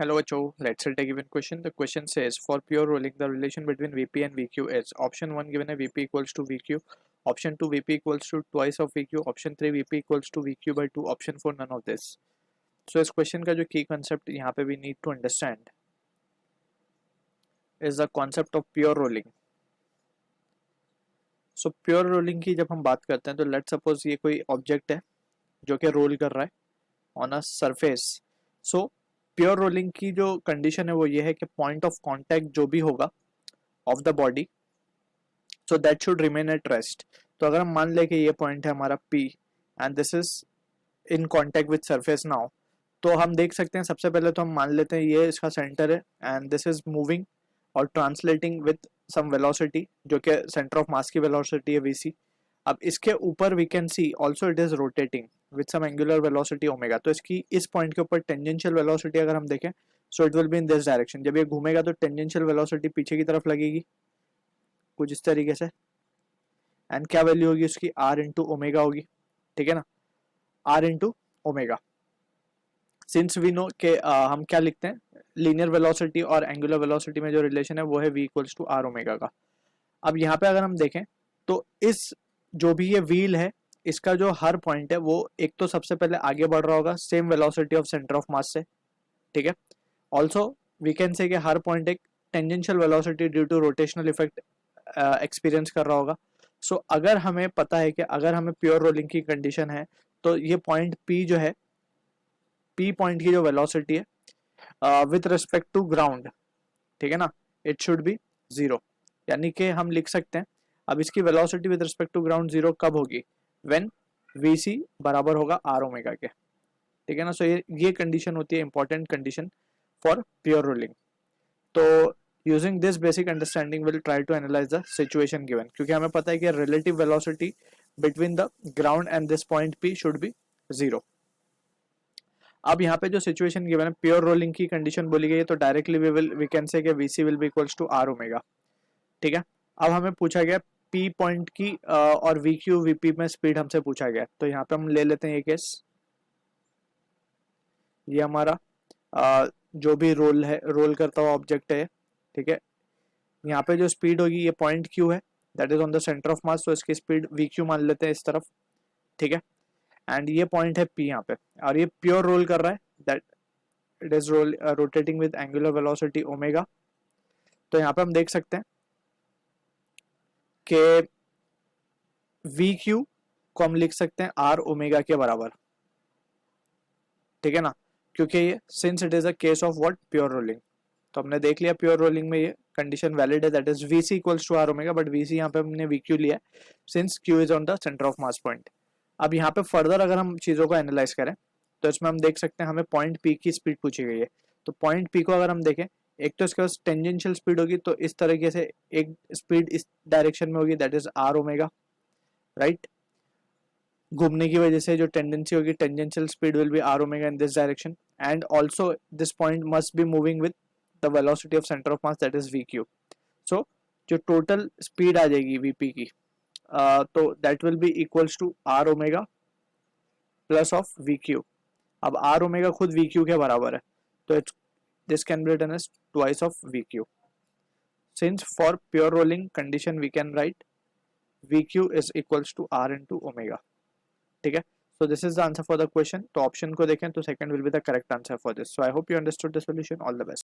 Hello, Cho. Let's take a given question. The question says, for pure rolling, the relation between VP and VQ is option 1 given a VP equals to VQ, option 2 VP equals to twice of VQ, option 3 VP equals to VQ by 2, option 4 none of this. So इस question का जो की concept यहाँ पे we need to understand is the concept of pure rolling. So pure rolling की जब हम बात करते हैं तो लेट्स सपोज ये कोई ऑब्जेक्ट है जो कि रोल कर रहा है on a surface. So pure rolling की जो कंडीशन है वो ये है कि पॉइंट ऑफ कांटेक्ट जो भी होगा of the body, so that should remain at rest. तो अगर हम मान ले कि ये पॉइंट है हमारा P and this is in contact with surface now, तो हम देख सकते हैं सबसे पहले तो हम मान लेते हैं ये इसका सेंटर है एंड दिस इज मूविंग और ट्रांसलेटिंग विद सम वेलोसिटी जो कि सेंटर ऑफ मास की वेलोसिटी है Vc. अब इसके ऊपर we can see also it is rotating with some angular velocity omega. तो इसकी इस पॉइंट के ऊपर टेंजेंशियल वेलोसिटी अगर हम देखें so it will be in this direction. जब ये घूमेगा तो टेंजेंशियल वेलोसिटी पीछे की तरफ लगेगी कुछ इस तरीके से, एंड क्या वैल्यू होगी उसकी r इंटू ओमेगा होगी. ठीक है ना, r into omega. Since we know के हम क्या लिखते हैं लीनियर वेलोसिटी और एंगुलर वेलोसिटी में जो रिलेशन है वो है v equals to r omega का. अब यहाँ पे अगर हम देखें तो इस जो भी ये व्हील है इसका जो हर पॉइंट है वो एक तो सबसे पहले आगे बढ़ रहा होगा same velocity of centre of mass से. ठीक है, ऑल्सो वी कैन से कि हर पॉइंट एक tangential velocity due to rotational effect experience कर रहा होगा. सो अगर हमें पता है कि अगर हमें प्योर रोलिंग की कंडीशन है तो ये पॉइंट P जो है P पॉइंट की जो वेलोसिटी है विथ रिस्पेक्ट टू ग्राउंड, ठीक है ना, इट शुड बी जीरो. यानी कि हम लिख सकते हैं अब इसकी velocity with respect to ground zero कब होगी, व्हेन Vc बराबर होगा r ओमेगा के. ठीक है ना. सो ये कंडीशन होती है important condition for pure rolling. तो using this basic understanding will try to analyze the situation given, क्योंकि हमें पता है कि relative velocity between the ground and this point P should be zero. अब यहाँ पे जो सिचुएशन गिवन है प्योर रोलिंग की कंडीशन बोली गई है तो directly we can say Vc will be equals to r omega. ठीक है, अब हमें पूछा गया P पॉइंट की और VQ VP में स्पीड हमसे पूछा गया. तो यहाँ पे हम ले लेते हैं ये केस, ये हमारा जो भी रोल करता हुआ ऑब्जेक्ट है. ठीक है, यहाँ पे जो स्पीड होगी ये पॉइंट Q है that is on the centre of मास, तो इसकी स्पीड VQ मान लेते हैं इस तरफ. ठीक है, एंड ये पॉइंट है P यहाँ पे और ये प्योर रोल कर रहा है that it is rotating with angular velocity omega. तो यहाँ पे हम देख सकते हैं कि VQ को हम लिख सकते हैं r ओमेगा के बराबर. ठीक है ना, क्योंकि ये since it is a case of what pure rolling. तो हमने देख लिया प्योर रोलिंग में ये कंडीशन वैलिड है that is Vc equals to r omega, but Vc यहाँ पे हमने VQ लिया since Q is on the centre of mass point. अब यहाँ पे फर्दर अगर हम चीजों को एनालाइज करें तो इसमें हम देख सकते हैं हमें पॉइंट P की स्पीड पूछी गई है. तो पॉइंट P को अगर हम देखें एक तो इसके पास टेंजेंशियल स्पीड होगी तो इस तरीके से एक स्पीड इस डायरेक्शन में होगी that is r omega, right. घूमने की वजह से जो टेंडेंसी होगी tangential speed will be r omega in this direction, and also this point must be moving with the velocity of centre of mass that is VQ. So जो total speed आ जाएगी VP की तो that will be equals to r omega plus of VQ. अब r omega खुद VQ के बराबर है तो it's this can be written as twice of VQ. Since for pure rolling condition we can write VQ is equals to r into omega. ठीक है, so this is the answer for the question. तो option को देखें तो second will be the correct answer for this. So I hope you understood the solution. All the best.